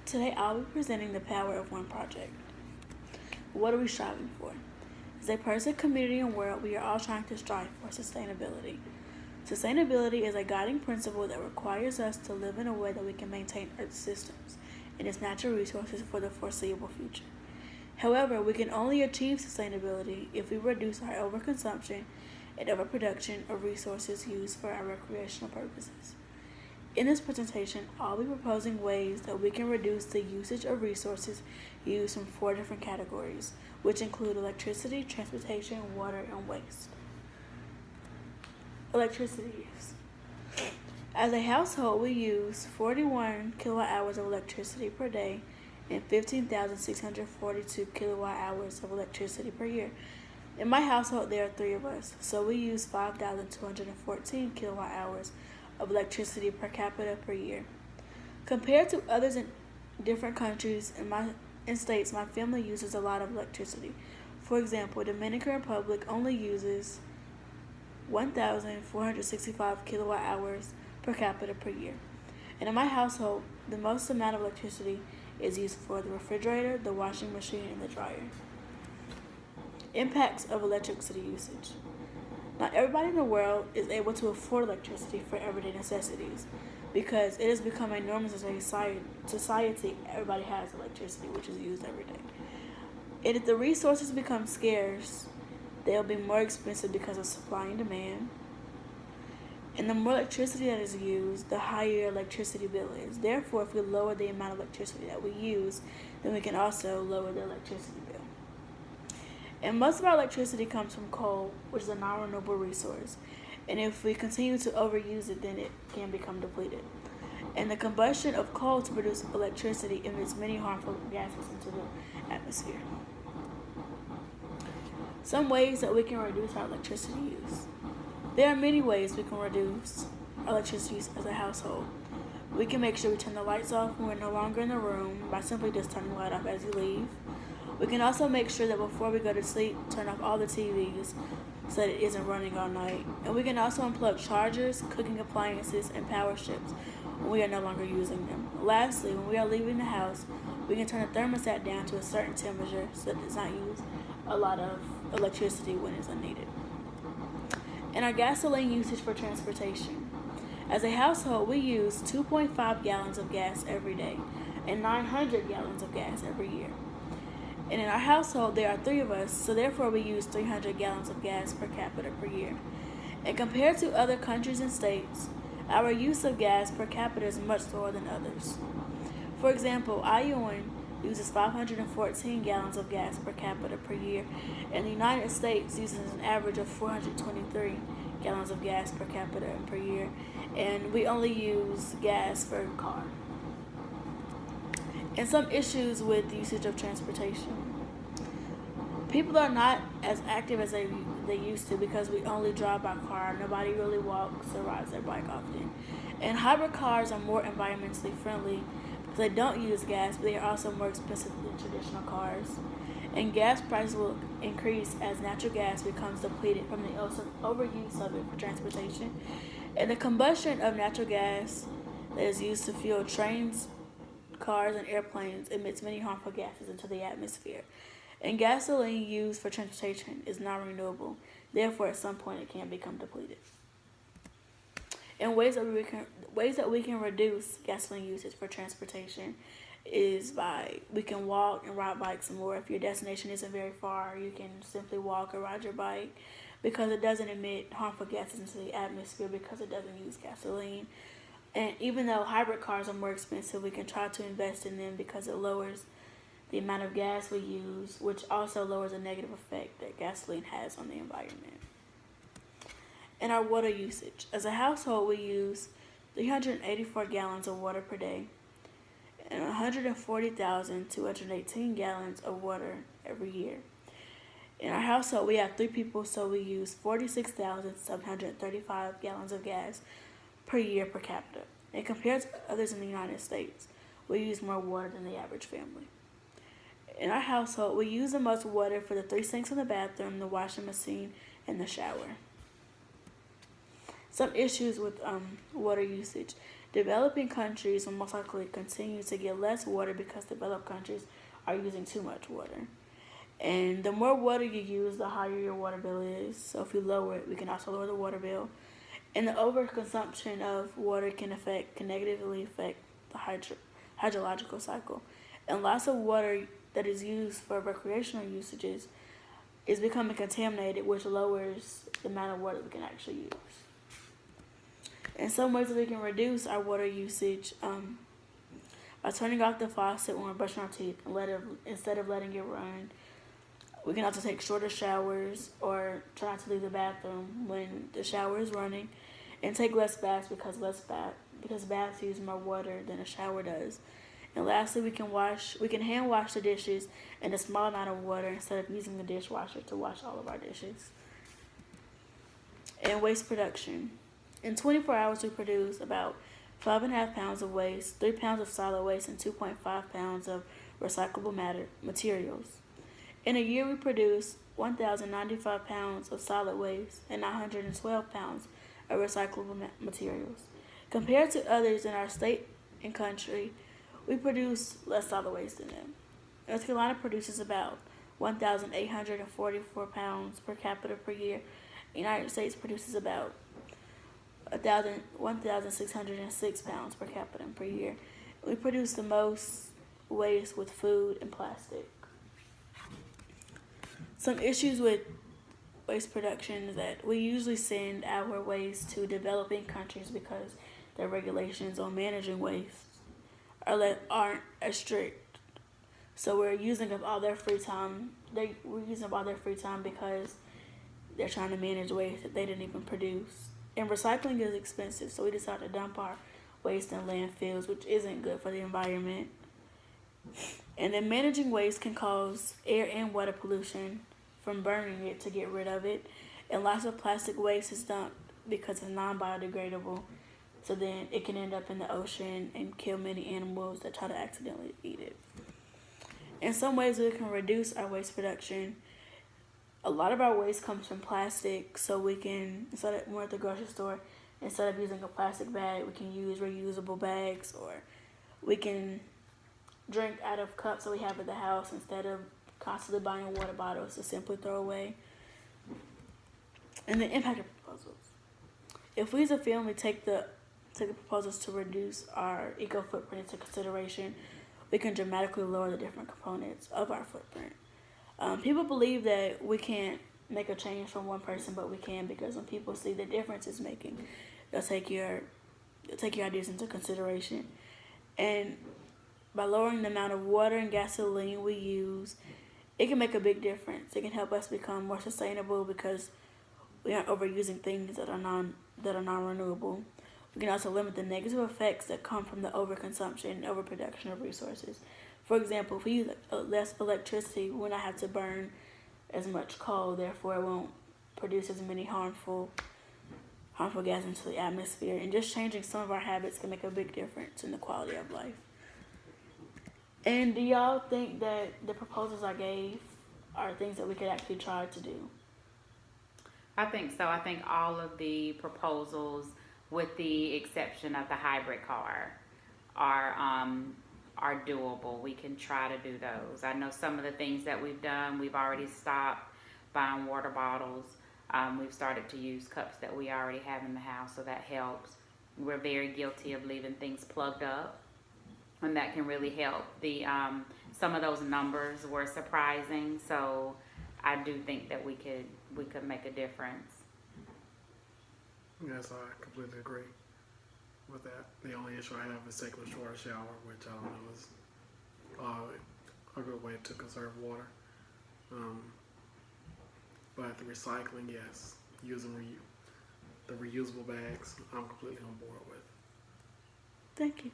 Today I'll be presenting the power of one project. What are we striving for? As a person, community, and world, we are all trying to strive for sustainability. Sustainability is a guiding principle that requires us to live in a way that we can maintain Earth's systems and its natural resources for the foreseeable future. However, we can only achieve sustainability if we reduce our overconsumption and overproduction of resources used for our recreational purposes. In this presentation, I'll be proposing ways that we can reduce the usage of resources used from 4 different categories, which include electricity, transportation, water, and waste. Electricity use. As a household, we use 41 kilowatt hours of electricity per day and 15,642 kilowatt hours of electricity per year. In my household, there are 3 of us, so we use 5,214 kilowatt hours of electricity per capita per year. Compared to others in different countries and states, my family uses a lot of electricity. For example, Dominican Republic only uses 1,465 kilowatt hours per capita per year. And in my household, the most amount of electricity is used for the refrigerator, the washing machine, and the dryer. Impacts of electricity usage. Not everybody in the world is able to afford electricity for everyday necessities because it has become a norm in society. Everybody has electricity, which is used every day. And if the resources become scarce, they'll be more expensive because of supply and demand. And the more electricity that is used, the higher your electricity bill is. Therefore, if we lower the amount of electricity that we use, then we can also lower the electricity bill. And most of our electricity comes from coal, which is a non-renewable resource. And if we continue to overuse it, then it can become depleted. And the combustion of coal to produce electricity emits many harmful gases into the atmosphere. Some ways that we can reduce our electricity use. There are many ways we can reduce our electricity use as a household. We can make sure we turn the lights off when we're no longer in the room by simply just turning the light off as you leave. We can also make sure that before we go to sleep, turn off all the TVs so that it isn't running all night. And we can also unplug chargers, cooking appliances, and power strips when we are no longer using them. Lastly, when we are leaving the house, we can turn the thermostat down to a certain temperature so that it does not use a lot of electricity when it's unneeded. And our gasoline usage for transportation. As a household, we use 2.5 gallons of gas every day and 900 gallons of gas every year. And in our household, there are 3 of us, so therefore we use 300 gallons of gas per capita per year. And compared to other countries and states, our use of gas per capita is much lower than others. For example, Iowa uses 514 gallons of gas per capita per year, and the United States uses an average of 423 gallons of gas per capita per year, and we only use gas for a car. And some issues with the usage of transportation. People are not as active as they used to because we only drive by car. Nobody really walks or rides their bike often. And hybrid cars are more environmentally friendly because they don't use gas, but they are also more expensive than traditional cars. And gas prices will increase as natural gas becomes depleted from the overuse of it for transportation. And the combustion of natural gas that is used to fuel trains, cars, and airplanes emits many harmful gases into the atmosphere. And gasoline used for transportation is non-renewable. Therefore, at some point, it can become depleted. And ways that we can reduce gasoline usage for transportation is by we can walk and ride bikes more. If your destination isn't very far, you can simply walk or ride your bike because it doesn't emit harmful gases into the atmosphere because it doesn't use gasoline. And even though hybrid cars are more expensive, we can try to invest in them because it lowers the amount of gas we use, which also lowers the negative effect that gasoline has on the environment. And our water usage. As a household, we use 384 gallons of water per day and 140,218 gallons of water every year. In our household, we have 3 people, so we use 46,735 gallons of gas per year per capita. And compared to others in the United States, we use more water than the average family. In our household, we use the most water for the 3 sinks in the bathroom, the washing machine, and the shower. Some issues with water usage. Developing countries will most likely continue to get less water because developed countries are using too much water. And the more water you use, the higher your water bill is. So if you lower it, we can also lower the water bill. And the overconsumption of water can negatively affect the hydrological cycle. And lots of water that is used for recreational usages is becoming contaminated, which lowers the amount of water we can actually use. In some ways that we can reduce our water usage by turning off the faucet when we're brushing our teeth instead of letting it run. We can also take shorter showers or try not to leave the bathroom when the shower is running, and take less baths because baths use more water than a shower does. And lastly, we can hand wash the dishes in a small amount of water instead of using the dishwasher to wash all of our dishes. And waste production. In 24 hours, we produce about 5.5 pounds of waste, 3 pounds of solid waste, and 2.5 pounds of recyclable materials. In a year, we produce 1,095 pounds of solid waste and 912 pounds of recyclable materials. Compared to others in our state and country, we produce less solid waste than them. North Carolina produces about 1,844 pounds per capita per year. The United States produces about 1,606 pounds per capita per year. We produce the most waste with food and plastic. Some issues with waste production is that we usually send our waste to developing countries because their regulations on managing waste aren't as strict. So we're using up all their free time. We're using up all their free time because they're trying to manage waste that they didn't even produce. And recycling is expensive, so we decide to dump our waste in landfills, which isn't good for the environment. And then managing waste can cause air and water pollution from burning it to get rid of it. And lots of plastic waste is dumped because it's non-biodegradable. So then it can end up in the ocean and kill many animals that try to accidentally eat it. In some ways, we can reduce our waste production. A lot of our waste comes from plastic, so we can, when we're at the grocery store, instead of using a plastic bag, we can use reusable bags, or we can drink out of cups that we have at the house instead of constantly buying water bottles to simply throw away. And the impact of proposals. If we as a family take the proposals to reduce our eco footprint into consideration, we can dramatically lower the different components of our footprint. People believe that we can't make a change from one person, but we can, because when people see the difference it's making, they'll take your ideas into consideration. And by lowering the amount of water and gasoline we use, it can make a big difference. It can help us become more sustainable because we aren't overusing things that are non-renewable. We can also limit the negative effects that come from the overconsumption and overproduction of resources. For example, if we use less electricity, we will not have to burn as much coal, therefore it won't produce as many harmful gases into the atmosphere. And just changing some of our habits can make a big difference in the quality of life. And do y'all think that the proposals I gave are things that we could actually try to do? I think so. I think all of the proposals, with the exception of the hybrid car, are doable. We can try to do those. I know some of the things that we've done. We've already stopped buying water bottles. We've started to use cups that we already have in the house, so that helps. We're very guilty of leaving things plugged up, and that can really help. Some of those numbers were surprising, so I do think that we could make a difference. Yes, I completely agree with that. The only issue I have is taking a shorter shower, which I don't know is a good way to conserve water. But the recycling, yes, using the reusable bags, I'm completely on board with. Thank you.